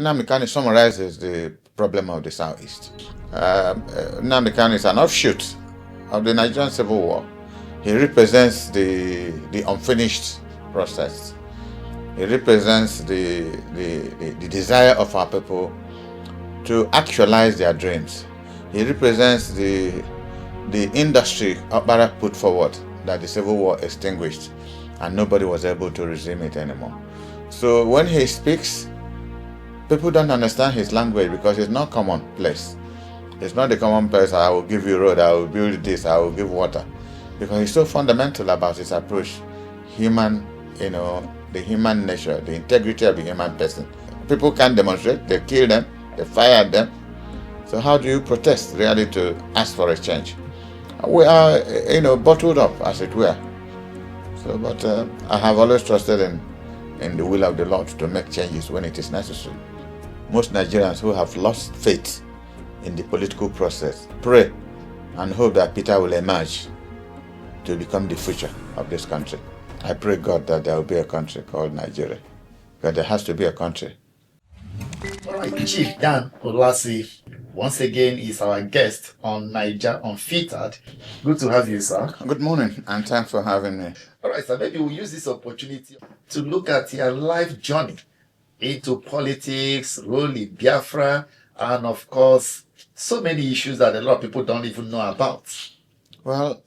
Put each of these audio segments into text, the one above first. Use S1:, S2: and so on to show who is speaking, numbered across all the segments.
S1: Nnamdi Kanu summarizes the problem of the Southeast. Nnamdi Kanu is an offshoot of the Nigerian Civil War. He represents the unfinished process. He represents the desire of our people to actualize their dreams. He represents the industry Okpara put forward that the Civil War extinguished and nobody was able to resume it anymore. So when he speaks, people don't understand his language because it's not commonplace. It's not the commonplace, I will give you road, I will build this, I will give water. Because he's so fundamental about his approach. Human, the human nature, the integrity of the human person. People can't demonstrate, they kill them, they fire them. So how do you protest really to ask for a change? We are, bottled up, as it were. So, but I have always trusted in the will of the Lord to make changes when it is necessary. Most Nigerians who have lost faith in the political process pray and hope that Peter will emerge to become the future of this country. I pray God that there will be a country called Nigeria, because there has to be a country.
S2: All right, Chief Dan Ulasi, once again, is our guest on Niger Unfiltered. Good to have you, sir.
S1: Good morning, and thanks for having me.
S2: All right, sir, maybe we'll use this opportunity to look at your life journey into politics, role in Biafra, and of course, so many issues that a lot of people don't even know about.
S1: Well,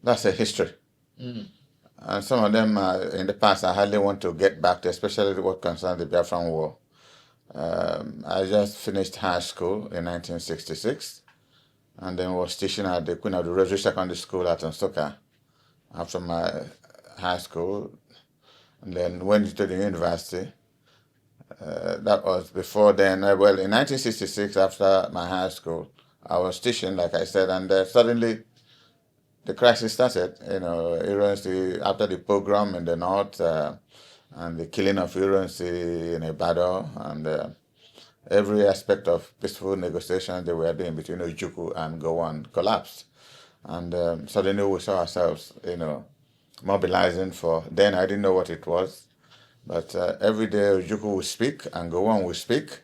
S1: that's a history. And some of them in the past I hardly want to get back to, especially what concerns the Biafran War. I just finished high school in 1966 and then was teaching at the Queen of the Rosary Secondary School at Nsukka after my high school, and then went to the university. That was before then. Well, in 1966, after my high school, I was teaching, like I said, and suddenly the crisis started. After the pogrom in the north and the killing of Ironsi in Ibadan, and every aspect of peaceful negotiations they were doing between Ojukwu and Gowon collapsed. And suddenly we saw ourselves, mobilizing for, then I didn't know what it was, but every day Ojukwu would speak and Gowon would speak.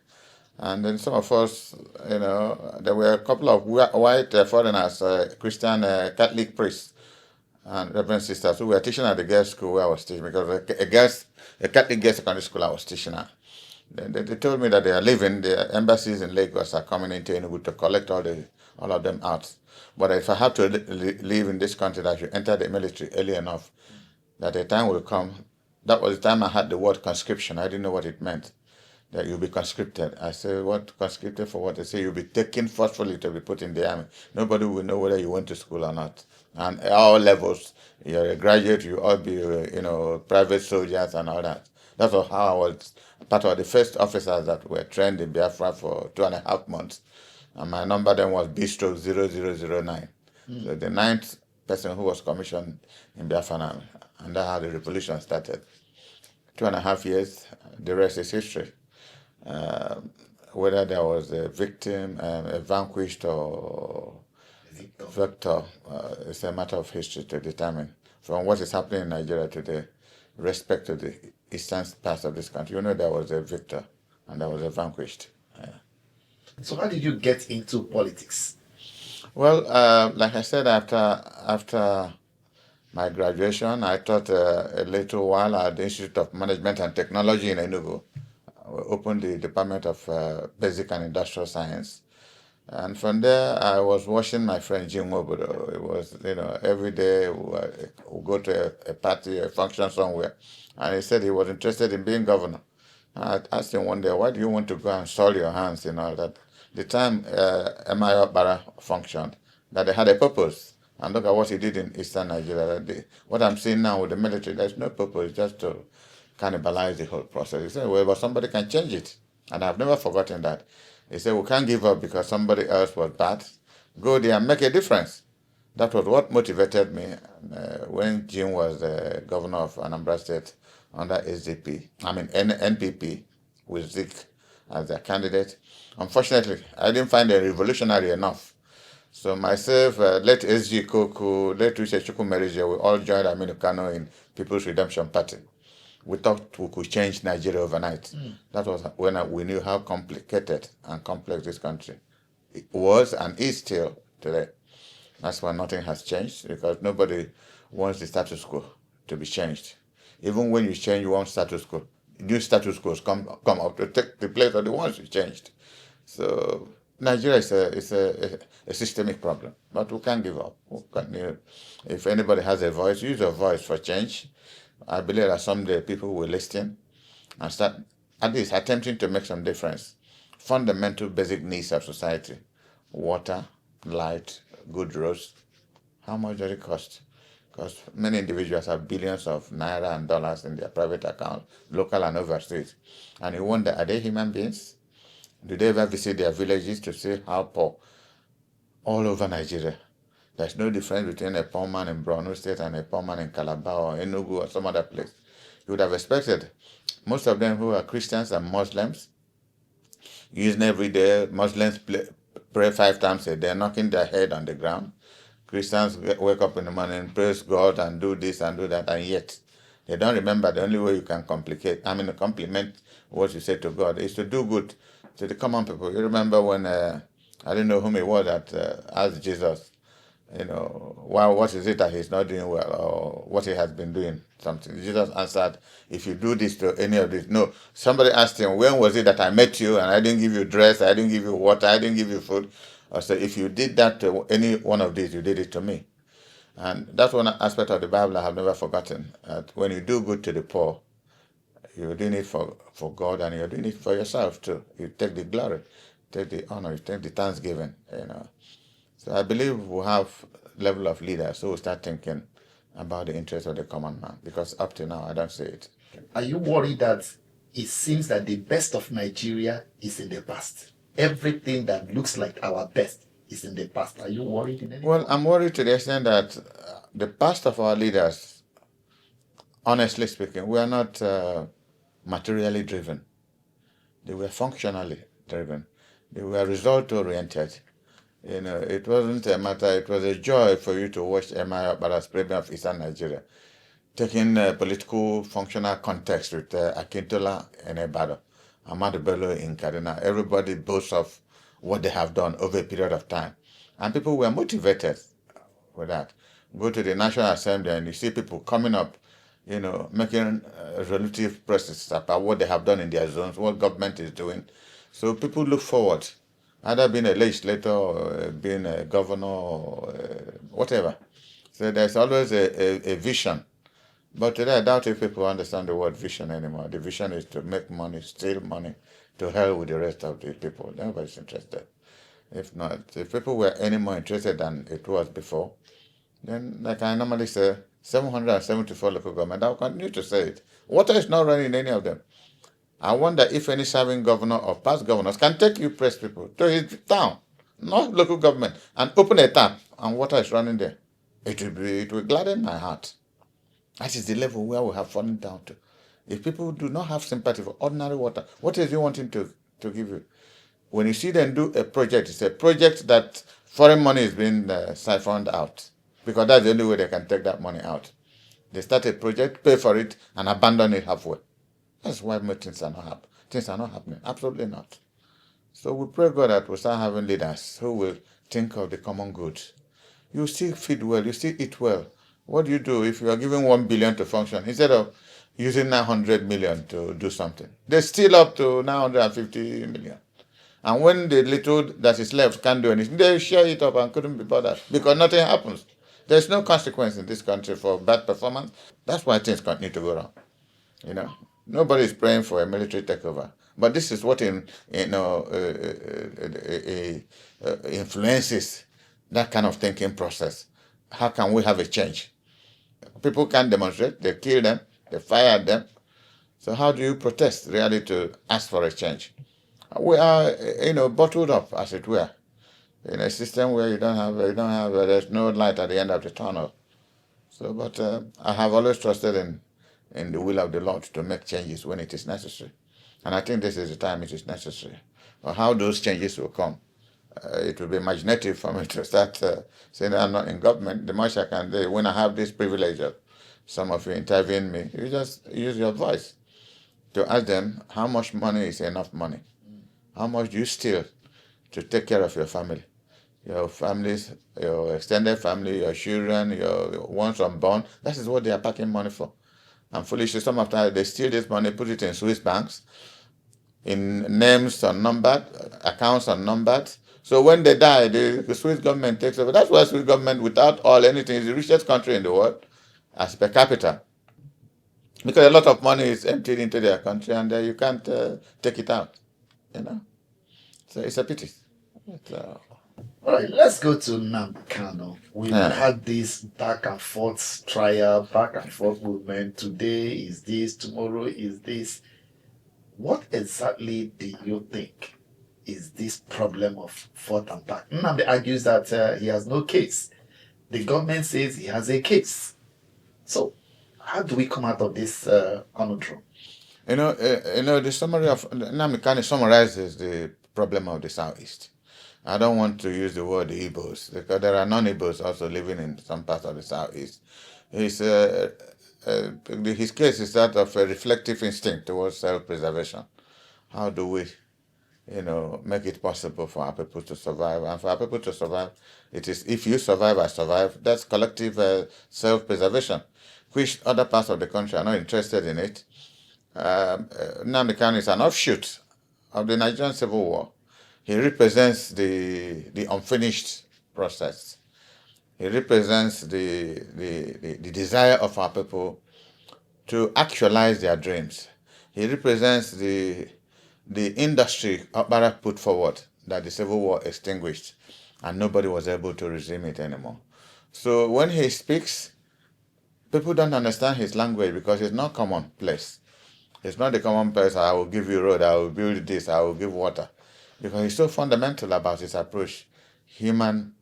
S1: And then some of us, there were a couple of white foreigners, Christian Catholic priests and Reverend sisters who were teaching at the girls' school where I was teaching, because a Catholic girls' secondary school I was teaching at. They told me that they are leaving, the embassies in Lagos are coming into Enugu to collect all of them out. But if I have to live in this country, that I should enter the military early enough, that a time will come. That was the time I had the word conscription. I didn't know what it meant, that you'll be conscripted. I said, what, conscripted for what? They say you'll be taken forcefully to be put in the army. Nobody will know whether you went to school or not. And at all levels, you're a graduate, you all be, private soldiers and all that. That's how I was part of the first officers that were trained in Biafra for 2.5 months. And my number then was B/0009. So the 9th person who was commissioned in Biafra Army. And that's how the revolution started. 2.5 years, the rest is history. Whether there was a victim, a vanquished or victor, it's a matter of history to determine. From what is happening in Nigeria today, respect to the eastern part of this country, there was a victor and there was a vanquished.
S2: So how did you get into politics?
S1: Well, like I said, after my graduation, I taught a little while at the Institute of Management and Technology in Enugu. I opened the Department of Basic and Industrial Science. And from there, I was watching my friend Jim Mobodo. It was, every day we'll go to a party, a function somewhere. And he said he was interested in being governor. I asked him one day, why do you want to go and soil your hands in all that? The time M.I. Okpara functioned, that they had a purpose. And look at what he did in Eastern Nigeria. What I'm seeing now with the military, there's no purpose, just to cannibalize the whole process. He said, well, but somebody can change it. And I've never forgotten that. He said, we can't give up because somebody else was bad. Go there and make a difference. That was what motivated me when Jim was the governor of Anambra State under NPP, with Zik as their candidate. Unfortunately, I didn't find it revolutionary enough. So myself, late S.G. Koku, late Uche Chukwumerije, we all joined Nnamdi Kanu in People's Redemption Party. We thought we could change Nigeria overnight. That was when we knew how complicated and complex this country it was and is still today. That's why nothing has changed, because nobody wants the status quo to be changed. Even when you change one status quo, new status quos come up to take the place of the ones you changed. So Nigeria is a systemic problem, but we can't give up. We continue. If anybody has a voice, use your voice for change. I believe that someday people will listen and start at least attempting to make some difference. Fundamental basic needs of society: water, light, good roads. How much does it cost? Because many individuals have billions of naira and dollars in their private account, local and overseas. And you wonder, are they human beings? Do they ever visit their villages to see how poor? All over Nigeria, there's no difference between a poor man in Borno State and a poor man in Calabar or Enugu or some other place. You would have expected most of them who are Christians and Muslims, using every day, Muslims pray 5 times a day, knocking their head on the ground. Christians wake up in the morning, praise God and do this and do that, and yet they don't remember the only way you can compliment what you say to God is to do good to the common people. You remember when, I didn't know whom it was that asked Jesus, what is it that he's not doing well, or what he has been doing something. Jesus answered, if you do this to any of this. No, somebody asked him, when was it that I met you and I didn't give you dress, I didn't give you water, I didn't give you food? I said, if you did that to any one of these, you did it to me. And that's one aspect of the Bible I have never forgotten. That when you do good to the poor, you're doing it for God, and you're doing it for yourself too. You take the glory, take the honor, you take the thanksgiving. So I believe we'll have level of leaders who will start thinking about the interests of the common man, because up to now I don't see it.
S2: Are you worried that it seems that the best of Nigeria is in the past? Everything that looks like our best is in the past. Are you worried in any
S1: Well, I'm worried to the extent that the past of our leaders, honestly speaking, we are not materially driven. They were functionally driven. They were result-oriented. It wasn't a matter, it was a joy for you to watch Emma Bara's Premier of Eastern Nigeria, taking political functional context with Akintola in Ibadan, Ahmadu Bello in Kaduna. Everybody boasts of what they have done over a period of time. And people were motivated with that. Go to the National Assembly and you see people coming up, making resolutive presses about what they have done in their zones, what government is doing. So people look forward, either being a legislator or being a governor or whatever. So there's always a vision. But today I doubt if people understand the word vision anymore. The vision is to make money, steal money, to hell with the rest of the people. Nobody's interested. If not, if people were any more interested than it was before, then, like I normally say, 774 local government, I'll continue to say it. Water is not running in any of them. I wonder if any serving governor or past governors can take you press people to his town, not local government, and open a tap and water is running there. It will gladden my heart. That is the level where we have fallen down to. If people do not have sympathy for ordinary water, what is he wanting to give you? When you see them do a project, it's a project that foreign money is being siphoned out, because that's the only way they can take that money out. They start a project, pay for it, and abandon it halfway. That's why most things are not happening. Things are not happening. Absolutely not. So we pray God that we start having leaders who will think of the common good. You still feed well, you still eat well. What do you do if you are giving 1 billion to function instead of using 900 million to do something? They're still up to 950 million. And when the little that is left can't do anything, they share it up and couldn't be bothered because nothing happens. There's no consequence in this country for bad performance. That's why things continue to go wrong. Nobody is praying for a military takeover. But this is what influences that kind of thinking process. How can we have a change? People can't demonstrate. They kill them. They fire them. So how do you protest really to ask for a change? We are, bottled up, as it were, in a system where there's no light at the end of the tunnel. So, but I have always trusted in the will of the Lord to make changes when it is necessary. And I think this is the time it is necessary. But how those changes will come, it will be imaginative for me to start saying I'm not in government. The much I can do when I have this privilege of some of you intervene me, you just use your voice to ask them how much money is enough money. How much do you steal to take care of your family? Your families, your extended family, your children, your ones unborn. That is what they are packing money for. And foolishly, some of the time they steal this money, put it in Swiss banks, in names unnumbered, accounts unnumbered. So when they die, the Swiss government takes over. That's why Swiss government, without all anything, is the richest country in the world as per capita. Because a lot of money is emptied into their country and you can't take it out. You know, so it's a pity. But,
S2: All right, let's go to Nnamdi Kanu. We've
S1: yeah.
S2: had this back and forth trial, back and forth movement. Today is this, tomorrow is this. What exactly do you think is this problem of forth and back? Nnamdi argues that he has no case. The government says he has a case. So, how do we come out of this conundrum?
S1: The summary of Nnamdi Kanu summarizes the problem of the Southeast. I don't want to use the word Igbos because there are non-Igbos also living in some parts of the Southeast. His case is that of a reflective instinct towards self-preservation. How do we, make it possible for our people to survive? And for our people to survive, it is if you survive, I survive. That's collective self-preservation, which other parts of the country are not interested in it. Nnamdi Kanu is an offshoot of the Nigerian Civil War. He represents the unfinished process. He represents the desire of our people to actualize their dreams. He represents the industry Barak put forward that the Civil War extinguished and nobody was able to resume it anymore. So when he speaks, people don't understand his language because it's not commonplace. It's not the commonplace, I will give you road, I will build this, I will give water. Because he's so fundamental about his approach. The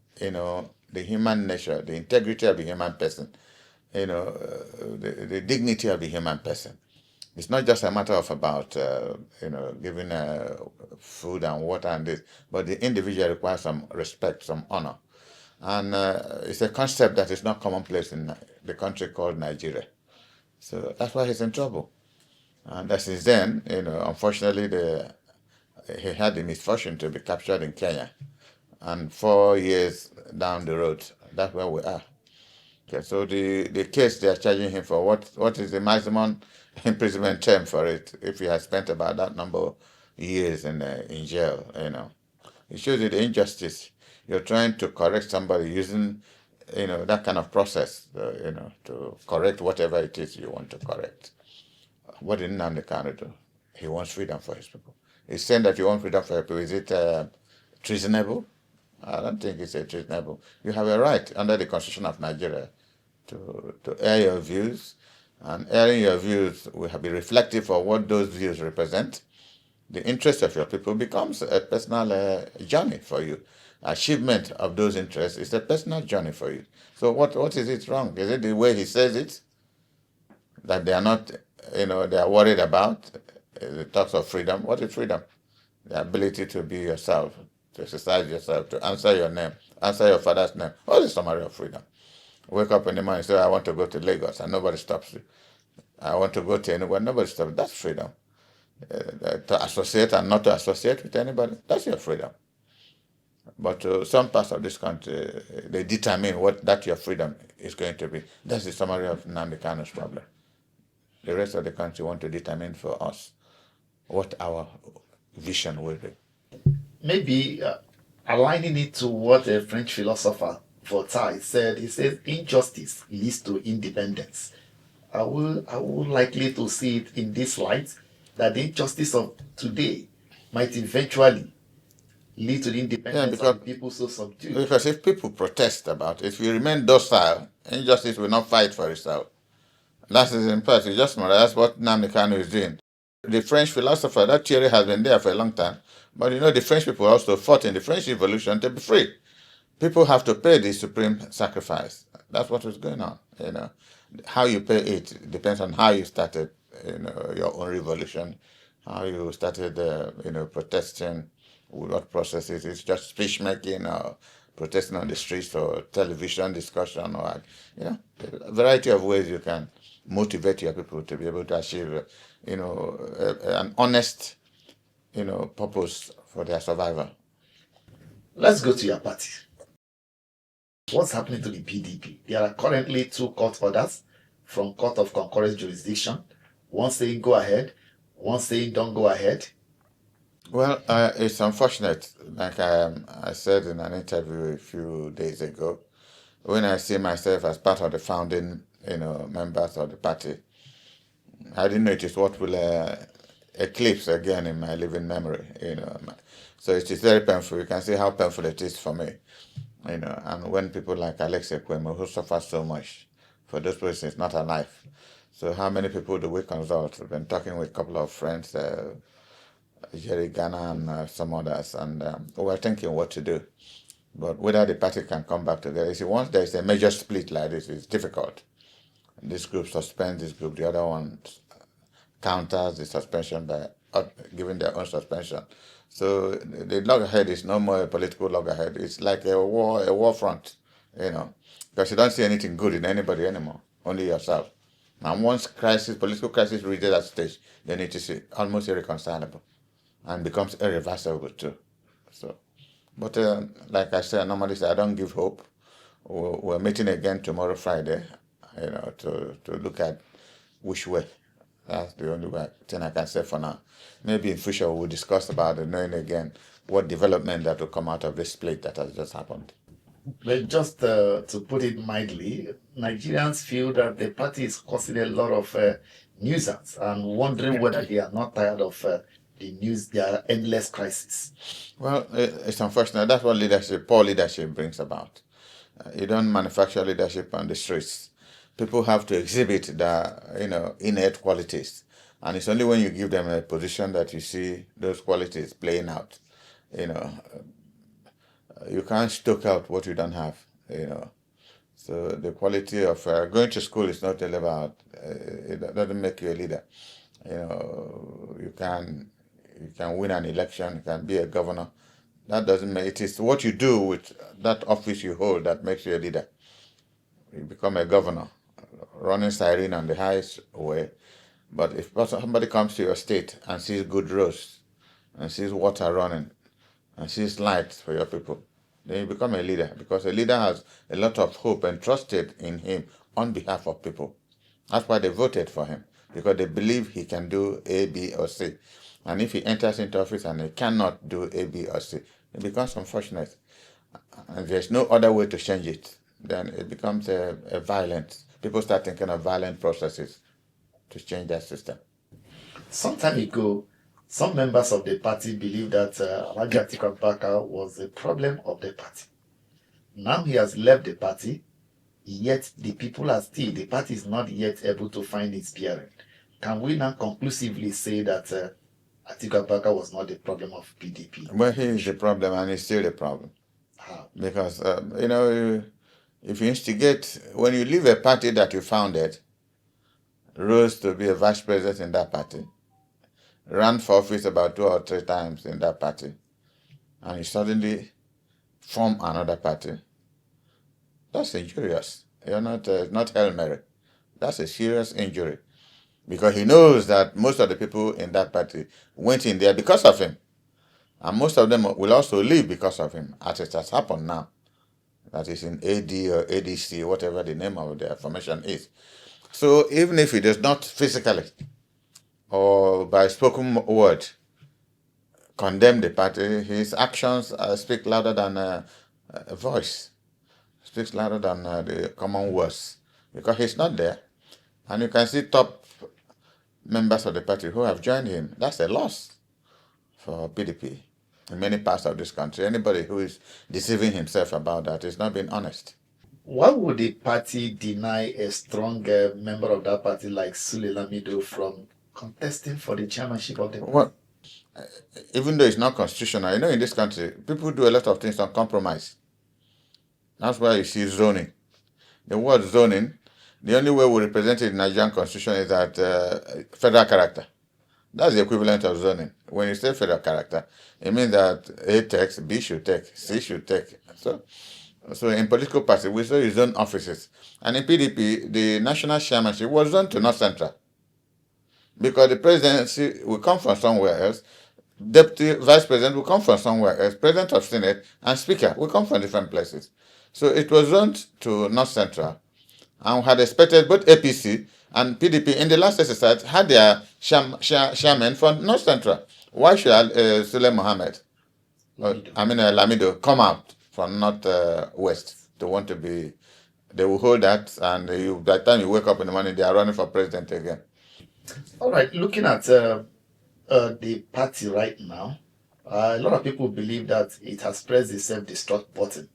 S1: human nature, the integrity of the human person, the dignity of the human person. It's not just a matter of about, giving food and water and this, but the individual requires some respect, some honor. And it's a concept that is not commonplace in the country called Nigeria. So that's why he's in trouble. And since then, unfortunately, he had the misfortune to be captured in Kenya. And 4 years down the road, that's where we are. Okay, so the case they are charging him for, what is the maximum imprisonment term for it if he has spent about that number of years in jail, It shows you the injustice. You're trying to correct somebody using, that kind of process, to correct whatever it is you want to correct. What did Nnamdi Kanu do? He wants freedom for his people. He's saying that you want freedom for your people. Is it treasonable? I don't think it's treasonable. You have a right under the Constitution of Nigeria to air your views, and airing your views will be reflective of what those views represent. The interest of your people becomes a personal journey for you. Achievement of those interests is a personal journey for you. So what is it wrong? Is it the way he says it that they are not, they are worried about? The talks of freedom. What is freedom? The ability to be yourself, to exercise yourself, to answer your name, answer your father's name. What is the summary of freedom? Wake up in the morning and say, I want to go to Lagos, and nobody stops you. I want to go to anywhere, nobody stops you. That's freedom. To associate and not to associate with anybody, that's your freedom. But some parts of this country, they determine what that your freedom is going to be. That's the summary of Nnamdi Kanu's problem. The rest of the country want to determine for us what our vision will be.
S2: Maybe aligning it to what a French philosopher Voltaire said, he says injustice leads to independence. I will likely to see it in this light, that the injustice of today might eventually lead to the independence of the people so subdued.
S1: Because if people protest about it, if you remain docile, injustice will not fight for itself. That is in fact, that's what Nnamdi Kanu is doing. The French philosopher, that theory has been there for a long time. But the French people also fought in the French Revolution to be free. People have to pay the supreme sacrifice. That's what is going on. How you pay it depends on how you started, your own revolution, how you started, protesting, what process it is, just speech making or protesting on the streets or television discussion or, a variety of ways you can motivate your people to be able to achieve, an honest, purpose for their survival.
S2: Let's go to your party. What's happening to the PDP? There are currently 2 court orders from Court of Concurrent Jurisdiction. One saying go ahead, one saying don't go ahead.
S1: Well, it's unfortunate. Like I said in an interview a few days ago, when I see myself as part of the founding, members of the party, I didn't know it is what will eclipse again in my living memory. So it is very painful. You can see how painful it is for me. And when people like Alex Ekwemo, who suffer so much, for those persons not alive. So how many people do we consult? We've been talking with a couple of friends, Jerry Ghana and some others, and we're thinking what to do. But whether the party can come back together, see, once there's a major split like this, it's difficult. This group suspends this group, the other one counters the suspension by giving their own suspension. So the loggerhead is no more a political loggerhead. It's like a war front, because you don't see anything good in anybody anymore, only yourself. And once political crisis reaches that stage, then it is almost irreconcilable and becomes irreversible too. So, but like I said, normally I don't give hope. We're meeting again tomorrow, Friday, to look at which way. That's the only thing I can say for now. Maybe in future we'll discuss about it, knowing again what development that will come out of this split that has just happened.
S2: But just to put it mildly, Nigerians feel that the party is causing a lot of nuisance and wondering whether they are not tired of their endless crisis.
S1: Well, it's unfortunate. That's what poor leadership brings about. You don't manufacture leadership on the streets. People have to exhibit the, innate qualities. And it's only when you give them a position that you see those qualities playing out. You can't stoke out what you don't have, So the quality of going to school is not about, it doesn't make you a leader. You can win an election, you can be a governor. That doesn't make it. Is what you do with that office you hold that makes you a leader. You become a governor, running siren on the highest way. But if somebody comes to your state and sees good roads, and sees water running, and sees lights for your people, then you become a leader, because a leader has a lot of hope and trusted in him on behalf of people. That's why they voted for him, because they believe he can do A, B, or C. And if he enters into office and he cannot do A, B, or C, it becomes unfortunate. And there's no other way to change it. Then it becomes a violent. People start thinking of violent processes to change that system.
S2: Some time ago, some members of the party believed that Alhaji Atiku Abubakar was the problem of the party. Now he has left the party, yet the party is not yet able to find its bearing. Can we now conclusively say that Atiku Abubakar was not the problem of PDP?
S1: Well, he is the problem, and he's still the problem.
S2: How?
S1: Because, if you instigate, when you leave a party that you founded, rose to be a vice president in that party, ran for office about 2 or 3 times in that party, and you suddenly form another party, that's injurious. You're not Hail Mary. That's a serious injury. Because he knows that most of the people in that party went in there because of him. And most of them will also leave because of him, as it has happened now. That is in AD or ADC, whatever the name of the formation is. So even if he does not physically or by spoken word condemn the party, his actions speak louder than a voice, speaks louder than the common words, because he's not there. And you can see top members of the party who have joined him. That's a loss for PDP in many parts of this country. Anybody who is deceiving himself about that is not being honest.
S2: Why would the party deny a strong member of that party like Sule Lamido from contesting for the chairmanship of the party?
S1: Well, even though it's not constitutional, in this country, people do a lot of things on compromise. That's why you see zoning. The word zoning, the only way we represent it in the Nigerian constitution is that federal character. That's the equivalent of zoning. When you say federal character, it means that A takes, B should take, C should take. So in political parties, we say you zone offices. And in PDP, the national chairmanship was zoned to North Central because the presidency will come from somewhere else, deputy vice president will come from somewhere else, president of Senate and speaker will come from different places. So it was zoned to North Central and had expected both APC and PDP in the last exercise had their chairman from North Central. Why should Sule Mohammed, Lamido, come out from North West to want to be? They will hold that, and by the time you wake up in the morning, they are running for president again.
S2: All right, looking at the party right now, a lot of people believe that it has pressed the self-destruct button.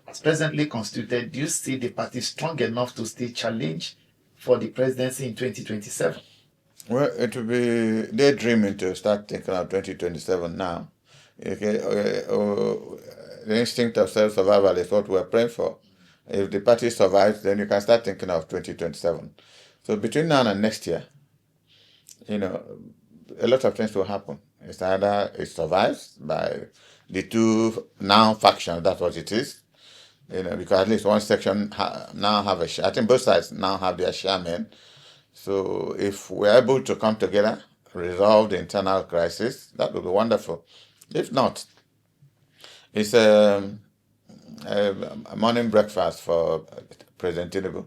S2: As presently constituted, do you see the party strong enough to still challenge for the presidency in 2027?
S1: Well, it will be daydreaming to start thinking of 2027 now. Okay, the instinct of self-survival is what we're praying for. If the party survives, then you can start thinking of 2027. So between now and next year, a lot of things will happen. It's either it survives by the two now factions, that's what it is. Because at least one section now have I think both sides now have their chairman. So if we're able to come together, resolve the internal crisis, that would be wonderful. If not, it's a morning breakfast for President Tinubu,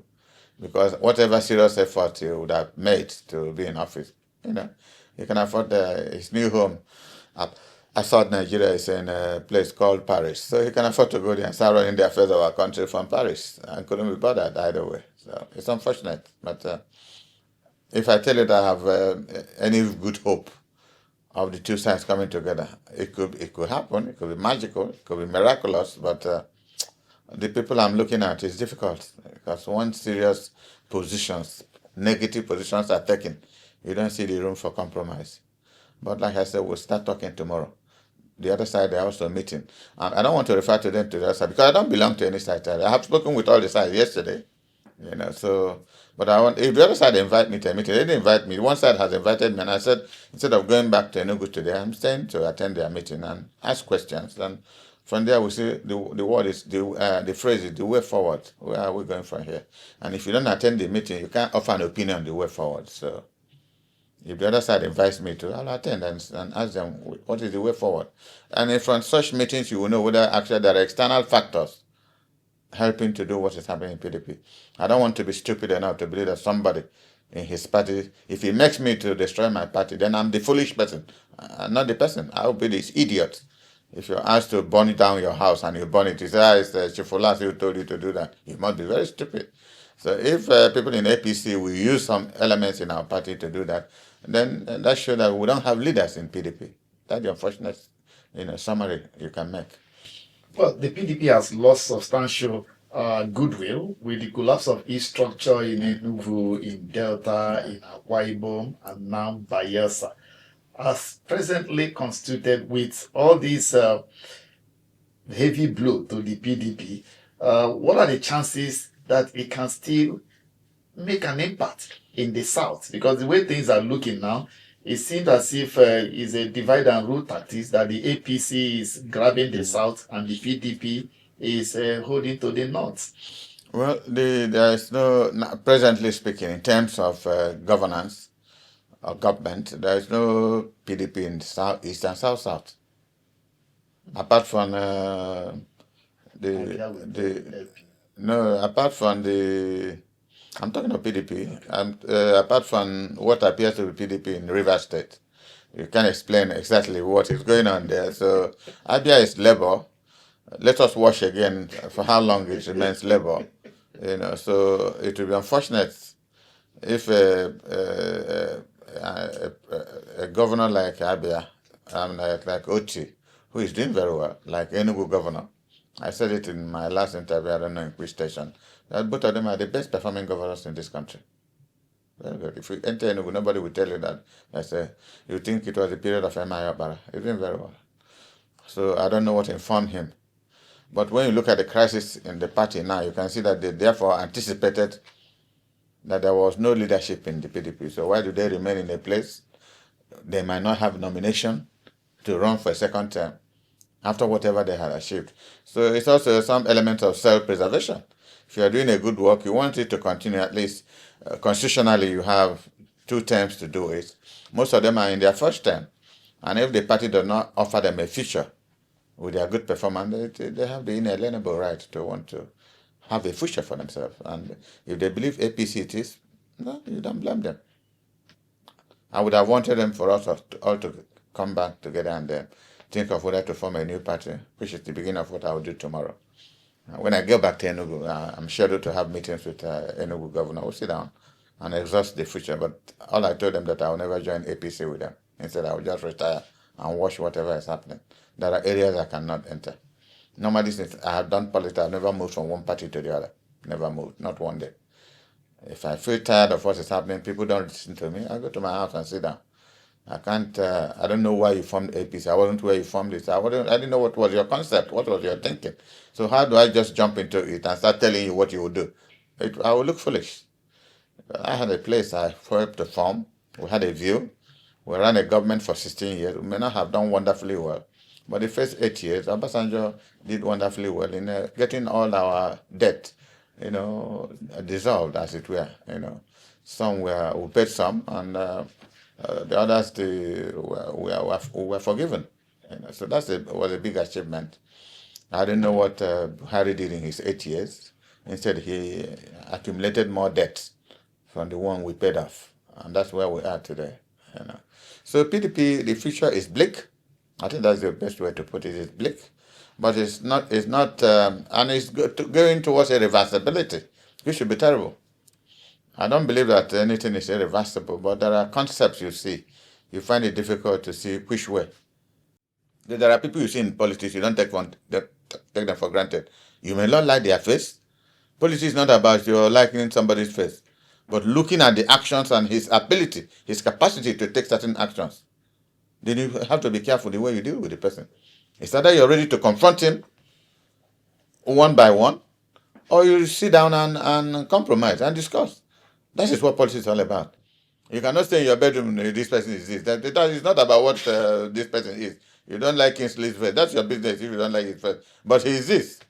S1: because whatever serious effort he would have made to be in office, he can afford his new home. I thought Nigeria is in a place called Paris, so he can afford to go there and start running the affairs of our country from Paris. I couldn't be bothered either way. So it's unfortunate, but if I tell you that I have any good hope of the two sides coming together, it could happen. It could be magical. It could be miraculous. But the people I'm looking at is difficult because once serious negative positions are taken, you don't see the room for compromise. But like I said, we'll start talking tomorrow. The other side, they're also meeting. I don't want to refer to them to the other side because I don't belong to any side. I have spoken with all the sides yesterday. But if the other side invite me to a meeting, they didn't invite me. One side has invited me, and I said, instead of going back to Enugu today, I'm staying to attend their meeting and ask questions. And from there, we see the word is, the phrase is the way forward. Where are we going from here? And if you don't attend the meeting, you can't offer an opinion on the way forward. So if the other side invites me to, I'll attend and ask them, what is the way forward? And from such meetings, you will know whether actually there are external factors helping to do what is happening in PDP. I don't want to be stupid enough to believe that somebody in his party, if he makes me to destroy my party, then I'm the foolish person. I'm not the person. I'll be this idiot. If you're asked to burn down your house and you burn it, you say, it's Chief Ulasi who told you to do that. You must be very stupid. So if people in APC will use some elements in our party to do that, then that shows that we don't have leaders in PDP. That's the unfortunate summary you can make.
S2: Well, the PDP has lost substantial goodwill with the collapse of its structure in Enugu, in Delta, in Akwa Ibom, and now Bayelsa. As presently constituted with all these heavy blow to the PDP, what are the chances that it can still make an impact in the South? Because the way things are looking now, it seems as if it's a divide and rule tactics, that the APC is grabbing the South and the PDP is holding to the North.
S1: Well, there is presently speaking, in terms of governance or government, there is no PDP in the South, East and South. Apart from I'm talking of PDP. Apart from what appears to be PDP in Rivers State, you can explain exactly what is going on there. So Abia is Labour. Let us watch again for how long it remains Labour. So it will be unfortunate if a governor like Abia, like Oti, who is doing very well, like Enugu governor. I said it in my last interview, I don't know in which station, that both of them are the best performing governors in this country. Very good. If you enter Enugu, nobody will tell you that. You think it was a period of M.I. Obara. He's doing very well. So I don't know what informed him. But when you look at the crisis in the party now, you can see that they therefore anticipated that there was no leadership in the PDP. So why do they remain in a place they might not have nomination to run for a second term after whatever they had achieved. So it's also some element of self-preservation. If you are doing a good work, you want it to continue. At least constitutionally, you have 2 terms to do it. Most of them are in their first term. And if the party does not offer them a future with their good performance, they have the inalienable right to want to have a future for themselves. And if they believe APC it is, no, you don't blame them. I would have wanted them for us all to come back together and think of whether to form a new party, which is the beginning of what I will do tomorrow. When I get back to Enugu, I'm scheduled to have meetings with Enugu governor. We'll sit down and exhaust the future. But all I told them that I will never join APC with them. Instead, I will just retire and watch whatever is happening. There are areas I cannot enter. Normally, since I have done politics, I've never moved from one party to the other. Never moved, not one day. If I feel tired of what is happening, people don't listen to me, I go to my house and sit down. I can't, I don't know why you formed APC. I wasn't where you formed it. I didn't know what was your concept, what was your thinking. So how do I just jump into it and start telling you what you will do? I will look foolish. I had a place I helped to form. We had a view. We ran a government for 16 years. We may not have done wonderfully well. But the first 8 years, Obasanjo did wonderfully well in getting all our debt, dissolved, as it were. Some we paid some, and the others were forgiven. So was a big achievement. I didn't know what Harry did in his 8 years. Instead, he accumulated more debt from the one we paid off, and that's where we are today. So PDP, the future is bleak. I think that's the best way to put it. It's bleak, but it's not, and it's going towards irreversibility, which should be terrible. I don't believe that anything is irreversible, but there are concepts you see. You find it difficult to see which way. There are people you see in politics, you don't take them for granted. You may not like their face. Politics is not about your liking somebody's face, but looking at the actions and his ability, his capacity to take certain actions. Then you have to be careful the way you deal with the person. It's either you're ready to confront him one by one, or you sit down and compromise and discuss. That is what politics is all about. You cannot stay in your bedroom, this person is this. That is not about what this person is. You don't like Kingsley's face. That's your business if you don't like his face. But he is this.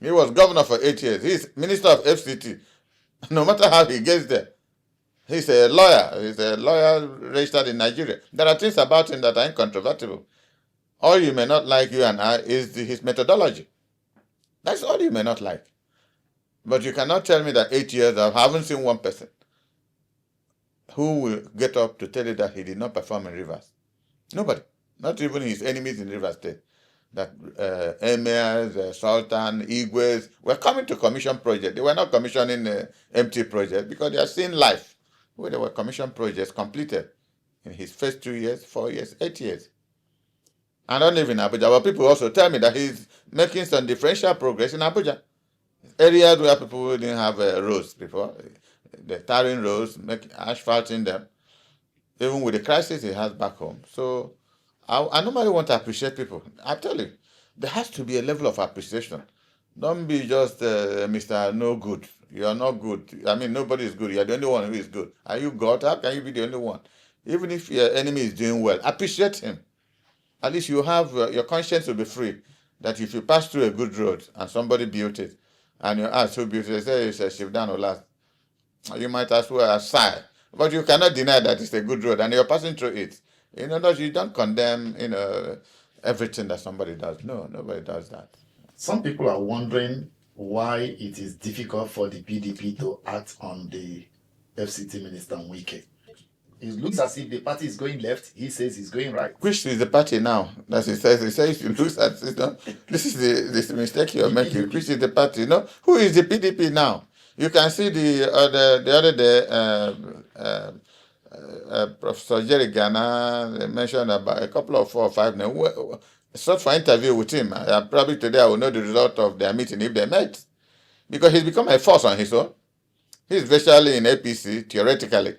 S1: He was governor for 8 years. He's minister of FCT. No matter how he gets there, he's a lawyer. He's a lawyer registered in Nigeria. There are things about him that are incontrovertible. All you may not like, you and I, is his methodology. That's all you may not like. But you cannot tell me that 8 years I haven't seen one person who will get up to tell you that he did not perform in Rivers. Nobody. Not even his enemies in Rivers State. That emirs, sultan, igwes were coming to commission projects. They were not commissioning empty projects because they are seeing life. Where there were commission projects completed in his first 2 years, 4 years, 8 years. I don't live in Abuja, but people also tell me that he's making some differential progress in Abuja. Areas where people didn't have roads before, the tarring roads, asphalting them, even with the crisis he has back home. So I normally want to appreciate people. I tell you, there has to be a level of appreciation. Don't be just Mr. No Good. You are not good. I mean, nobody is good. You are the only one who is good. Are you God? How can you be the only one? Even if your enemy is doing well, appreciate him. At least you have, your conscience will be free. That if you pass through a good road and somebody built it, and you ask who built it, they say it's a Shivdan Ulasi. You might as well sigh. But you cannot deny that it's a good road and you're passing through it. You don't condemn, everything that somebody does. No, nobody does that.
S2: Some people are wondering why it is difficult for the PDP to act on the FCT minister Wike. It looks as if the party is going left. He says he's going right.
S1: Which is the party now? That's he says. He says you lose at this is the mistake you're making. Which is the party? Who is the PDP now? You can see the other day, Professor Jerry Ghana mentioned about a couple of 4 or 5 names. Sought for interview with him. Probably today I will know the result of their meeting if they met, because he's become a force on his own. He's virtually in APC theoretically.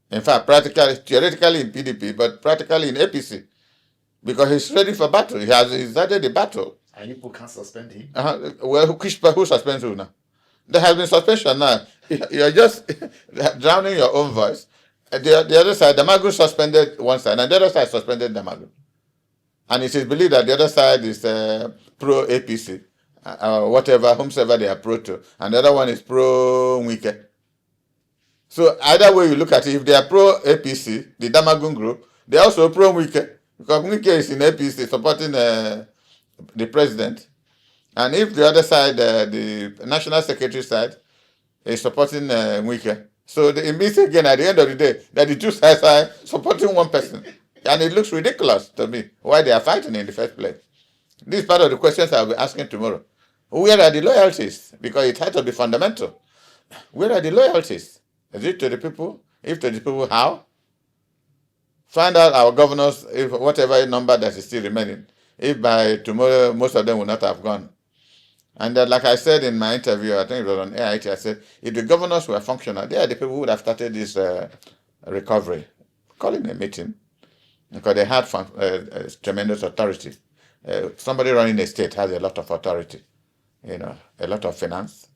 S1: In fact, theoretically in PDP, but practically in APC, because he's ready for battle. He's started the battle.
S2: And people can't suspend him.
S1: Well, who suspends who now? There has been suspension now. You're just drowning your own voice. The other side, Damagun suspended one side, and the other side suspended Damagun. And it is believed that the other side is pro APC, whatever, whomsoever they are pro to, and the other one is pro Wike. So either way you look at it, if they are pro APC, the Damagun group, they are also pro Wike, because Wike is in APC supporting the president. And if the other side, the national secretary side, is supporting Wike, so it means again at the end of the day that the two sides are supporting one person. And it looks ridiculous to me why they are fighting in the first place. This is part of the questions I'll be asking tomorrow. Where are the loyalties? Because it has to be fundamental. Where are the loyalties? Is it to the people? If to the people, how? Find out our governors, if whatever number that is still remaining, if by tomorrow most of them will not have gone. And like I said in my interview, I think it was on AIT, I said, if the governors were functional, they are the people who would have started this recovery. Calling a meeting, because they had tremendous authority. Somebody running a state has a lot of authority, a lot of finance,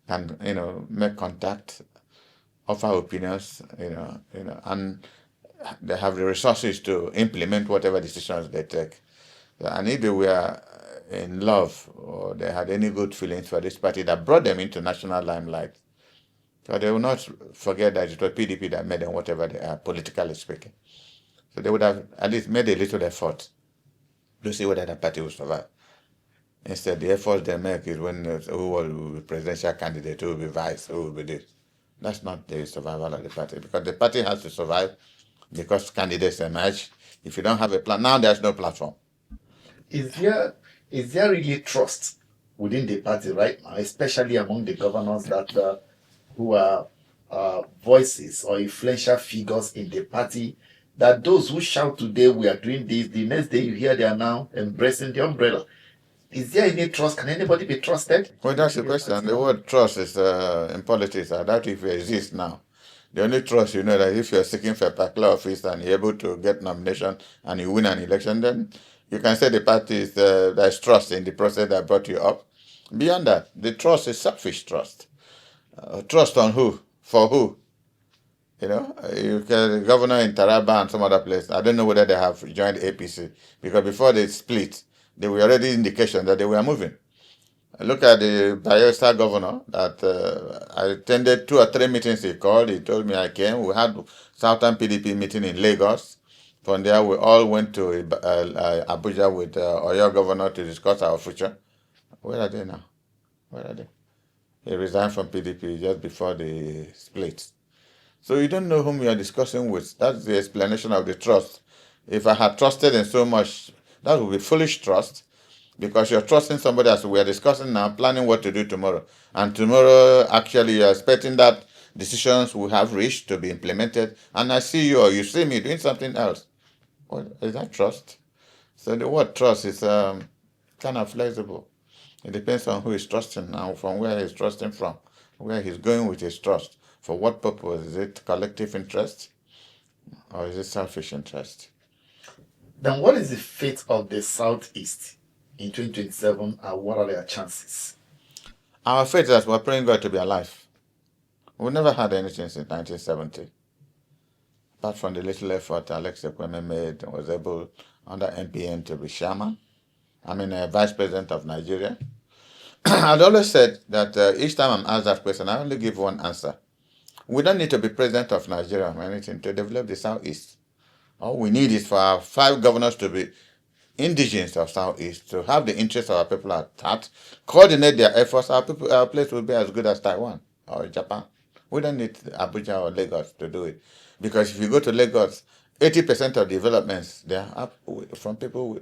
S1: and make contact, offer opinions, and they have the resources to implement whatever decisions they take. And if they were in love or they had any good feelings for this party that brought them into national limelight, so they will not forget that it was PDP that made them whatever they are, politically speaking. So they would have at least made a little effort to see whether the party will survive. Instead, the effort they make is when who will be presidential candidate, who will be vice, who will be this. That's not the survival of the party, because the party has to survive because candidates emerge. If you don't have a plan, now there's no platform.
S2: Is there really trust within the party right now, especially among the governors that who are voices or influential figures in the party, that those who shout today we are doing this, the next day you hear they are now embracing the umbrella? Is there any trust? Can anybody be trusted?
S1: Well, that's the question. The word trust is in politics. I doubt if it exists now. The only trust, that if you're seeking for a particular office and you're able to get nomination and you win an election, then you can say the party is there's trust in the process that brought you up. Beyond that, the trust is selfish trust. Trust on who? For who? You can governor in Taraba and some other place. I don't know whether they have joined APC, because before they split, there were already indications that they were moving. Look at the Bayelsa governor that I attended 2 or 3 meetings he called. He told me I came. We had Southern PDP meeting in Lagos. From there, we all went to Abuja with Oyo governor to discuss our future. Where are they now? Where are they? He resigned from PDP just before the split. So you don't know whom you are discussing with. That's the explanation of the trust. If I had trusted in so much, that would be foolish trust, because you're trusting somebody, as we are discussing now, planning what to do tomorrow. And tomorrow, actually, you're expecting that decisions we have reached to be implemented. And I see you or you see me doing something else. Well, is that trust? So the word trust is kind of flexible. It depends on who is trusting and from where he's trusting from, where he's going with his trust. For what purpose? Is it collective interest or is it selfish interest?
S2: Then what is the fate of the Southeast in 2027 and what are their chances?
S1: Our fate is that we're praying God to be alive. We never had anything since 1970. Apart from the little effort Alex Ekweme made and was able, under MPN, to be chairman. Vice president of Nigeria. I'd always said that each time I'm asked that question, I only give one answer. We don't need to be president of Nigeria or anything to develop the Southeast. All we need is for our 5 governors to be indigenous of Southeast, to have the interests of our people at heart, coordinate their efforts. Our place will be as good as Taiwan or Japan. We don't need Abuja or Lagos to do it. Because if you go to Lagos, 80% of developments they are up from people.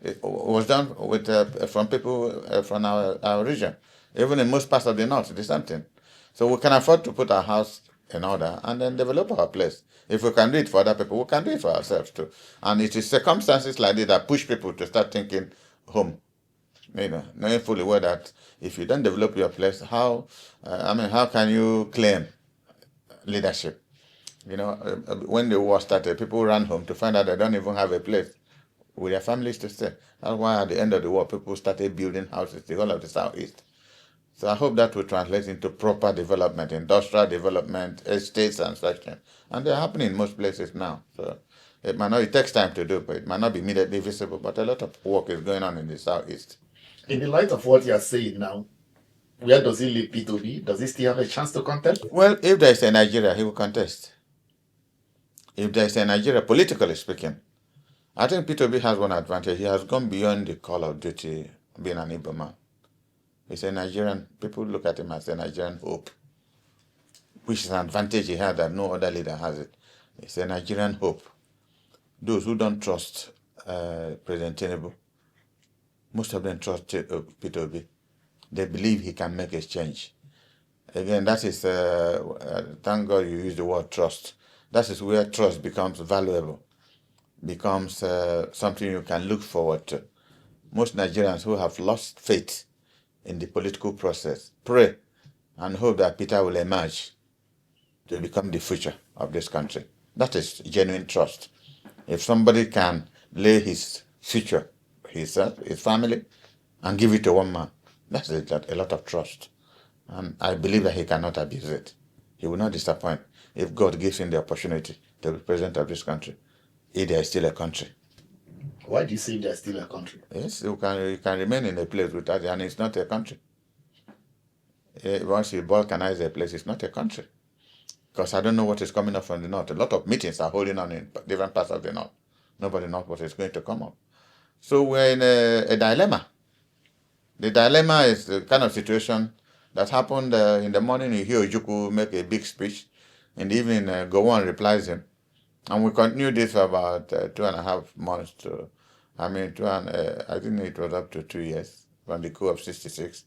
S1: It was done with from people from our region. Even in most parts of the north, the same thing. So we can afford to put our house in order and then develop our place. If we can do it for other people, we can do it for ourselves too. And it is circumstances like this that push people to start thinking home. Knowing fully well that if you don't develop your place, how can you claim leadership? When the war started, people ran home to find out they don't even have a place with their families to stay. That's why at the end of the war, people started building houses, the whole of the Southeast. So I hope that will translate into proper development, industrial development, estates and such things. And they're happening in most places now. So it might not, it takes time to do, but it might not be immediately visible, but a lot of work is going on in the southeast.
S2: In the light of what you are saying now, where does he leave P2B? Does he still have a chance to contest?
S1: Well, if there is a Nigeria, he will contest. If there is a Nigeria, politically speaking, I think P2B has one advantage. He has gone beyond the call of duty being an Igbo man. He's a Nigerian. People look at him as a Nigerian hope, which is an advantage he has that no other leader has it. It's a Nigerian hope. Those who don't trust President Tinubu, most of them trust P2B. They believe he can make a change. Again, that is, thank God you use the word trust. That is where trust becomes valuable, becomes something you can look forward to. Most Nigerians who have lost faith in the political process pray and hope that Peter will emerge to become the future of this country. That is genuine trust. If somebody can lay his future, himself, his family, and give it to one man, that's a lot of trust. And I believe that he cannot abuse it. He will not disappoint if God gives him the opportunity to be president of this country, if there is still a country.
S2: Why do you say there's still a country?
S1: Yes, you can remain in a place without it, and it's not a country. Once you balkanize a place, it's not a country. Because I don't know what is coming up from the north. A lot of meetings are holding on in different parts of the north. Nobody knows what is going to come up. So we're in a dilemma. The dilemma is the kind of situation that happened in the morning. You hear Ojukwu make a big speech. In the evening, Gowon replies him. And we continued this for about 2.5 months I think it was up to 2 years from the coup of 66.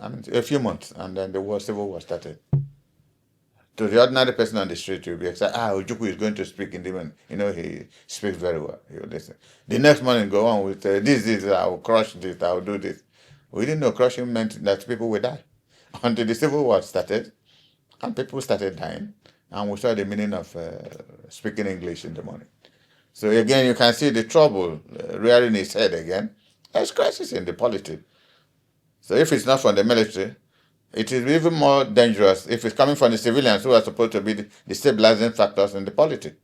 S1: A few months, and then the civil war started. To the ordinary person on the street, you'll be excited. Ojukwu is going to speak in the evening. He speaks very well. You listen. The next morning, go on with this, I will crush this, I will do this. We didn't know crushing meant that people would die. Until the civil war started, and people started dying, and we saw the meaning of speaking English in the morning. So again, you can see the trouble rearing its head again. There's crisis in the politics. So if it's not from the military, it is even more dangerous if it's coming from the civilians who are supposed to be the stabilizing factors in the politics.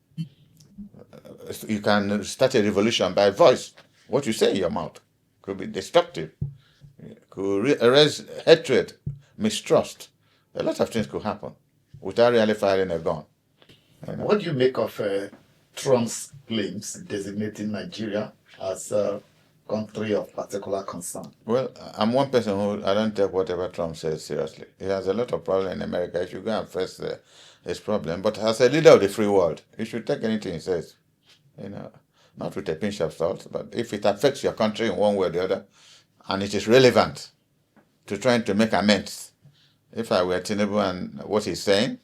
S1: You can start a revolution by voice. What you say in your mouth could be destructive, could raise hatred, mistrust. A lot of things could happen without really firing a gun.
S2: What do you make of Trump's claims designating Nigeria as a country of particular concern?
S1: Well, I'm one person who I don't take whatever Trump says seriously. He has a lot of problems in America. He should go and face his problem. But as a leader of the free world, he should take anything he says, not with a pinch of salt. But if it affects your country in one way or the other, and it is relevant to trying to make amends, if I were Tinubu and what he's saying,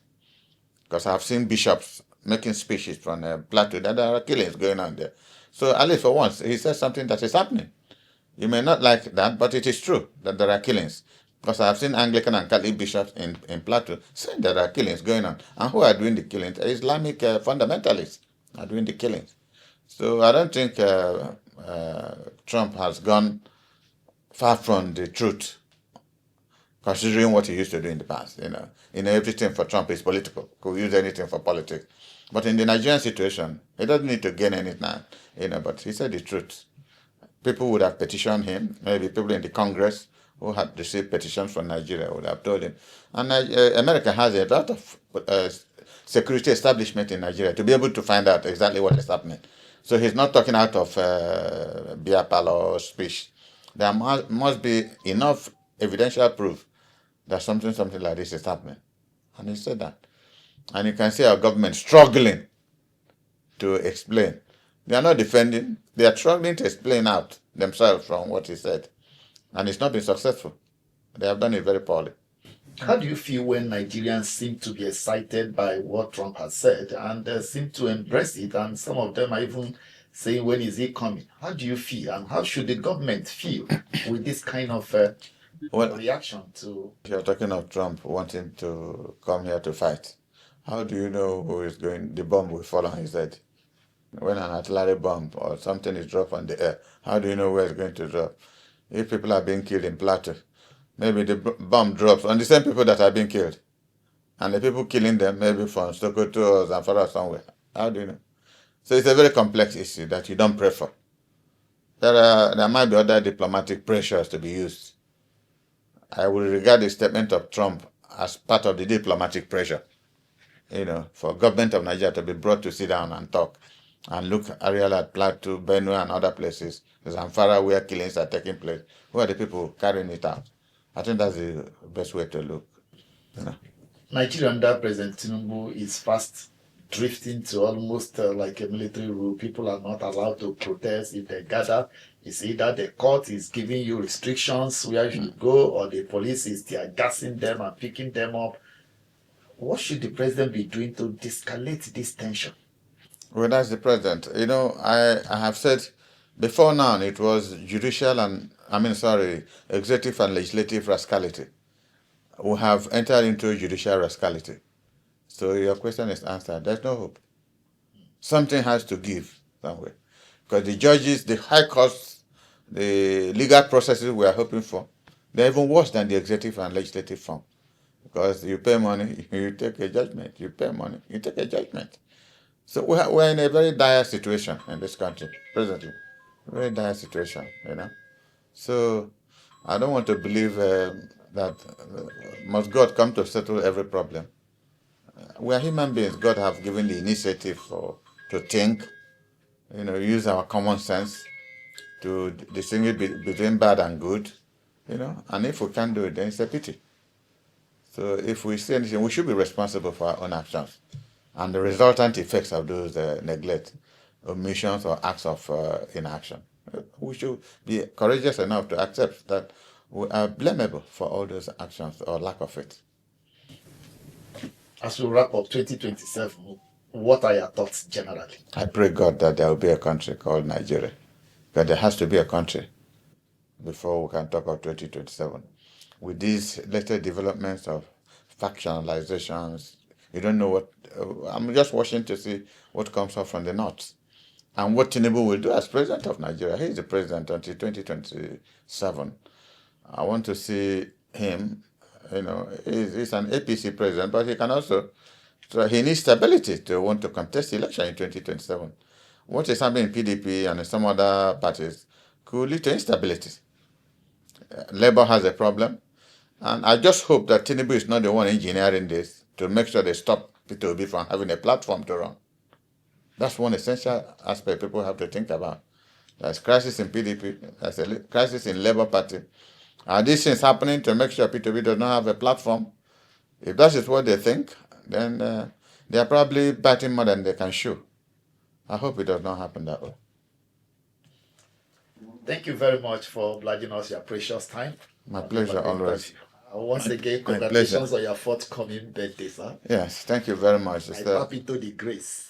S1: because I've seen bishops making speeches from Plateau that there are killings going on there. So at least for once, he says something that is happening. You may not like that, but it is true that there are killings. Because I've seen Anglican and Catholic bishops in Plateau saying there are killings going on. And who are doing the killings? Islamic fundamentalists are doing the killings. So I don't think Trump has gone far from the truth, considering what he used to do in the past. Everything for Trump is political. Could use anything for politics. But in the Nigerian situation, he doesn't need to gain anything now. But he said the truth. People would have petitioned him. Maybe people in the Congress who had received petitions from Nigeria would have told him. And America has a lot of security establishment in Nigeria to be able to find out exactly what is happening. So he's not talking out of beer parlor speech. There must be enough evidential proof that something like this is happening. And he said that. And you can see our government struggling to explain. They are not defending. They are struggling to explain out themselves from what he said. And it's not been successful. They have done it very poorly.
S2: How do you feel when Nigerians seem to be excited by what Trump has said and seem to embrace it? And some of them are even saying, when is he coming? How do you feel? And how should the government feel with this kind of reaction to...
S1: You're talking of Trump wanting to come here to fight. How do you know who is going? The bomb will fall on his head. When an artillery bomb or something is dropped on the air, how do you know where it's going to drop? If people are being killed in Plateau, maybe the bomb drops on the same people that are being killed. And the people killing them maybe from Sokoto or Zamfara or somewhere. How do you know? So it's a very complex issue that you don't pray for. There might be other diplomatic pressures to be used. I will regard the statement of Trump as part of the diplomatic pressure, for government of Nigeria to be brought to sit down and talk and look areas at Plateau, Benue, and other places, Zamfara, where killings are taking place. Who are the people carrying it out? I think that's the best way to look.
S2: Nigeria under President Tinubu is fast drifting to almost like a military rule. People are not allowed to protest. If they gather, it's either the court is giving you restrictions where you should go, or the police is tear gassing them and picking them up. What should the president be doing to de-escalate this tension?
S1: Well, that's the president. I have said before now it was executive and legislative rascality. We have entered into judicial rascality. So your question is answered. There's no hope. Something has to give somewhere. Because the judges, the high costs, the legal processes we are hoping for, they're even worse than the executive and legislative form. Because you pay money, you take a judgment. You pay money, you take a judgment. So we're in a very dire situation in this country, presently. Very dire situation, So I don't want to believe that must God come to settle every problem. We are human beings. God have given the initiative to think, use our common sense to distinguish between bad and good, and if we can't do it, then it's a pity. So if we see anything, we should be responsible for our own actions and the resultant effects of those neglect, omissions, or acts of inaction. We should be courageous enough to accept that we are blamable for all those actions or lack of it.
S2: As we wrap up 2027, what are your thoughts generally?
S1: I pray God that there will be a country called Nigeria. Because there has to be a country before we can talk of 2027. With these latest developments of factionalizations, you don't know what. I'm just watching to see what comes up from the north and what Tinubu will do as president of Nigeria. He is the president until 2027. I want to see him. He's an APC president, but he can also. So he needs stability to want to contest the election in 2027. What is happening in PDP and in some other parties could lead to instability. Labour has a problem. And I just hope that Tinubu is not the one engineering this to make sure they stop P2B from having a platform to run. That's one essential aspect people have to think about. There's crisis in PDP, there's a crisis in Labour Party. Are these things happening to make sure P2B does not have a platform? If that is what they think, then they are probably biting more than they can chew. I hope it does not happen that way.
S2: Thank you very much for obliging us your precious time.
S1: My pleasure, always.
S2: Once again, congratulations on your forthcoming birthday, sir.
S1: Yes, thank you very much.
S2: I tap into the grace.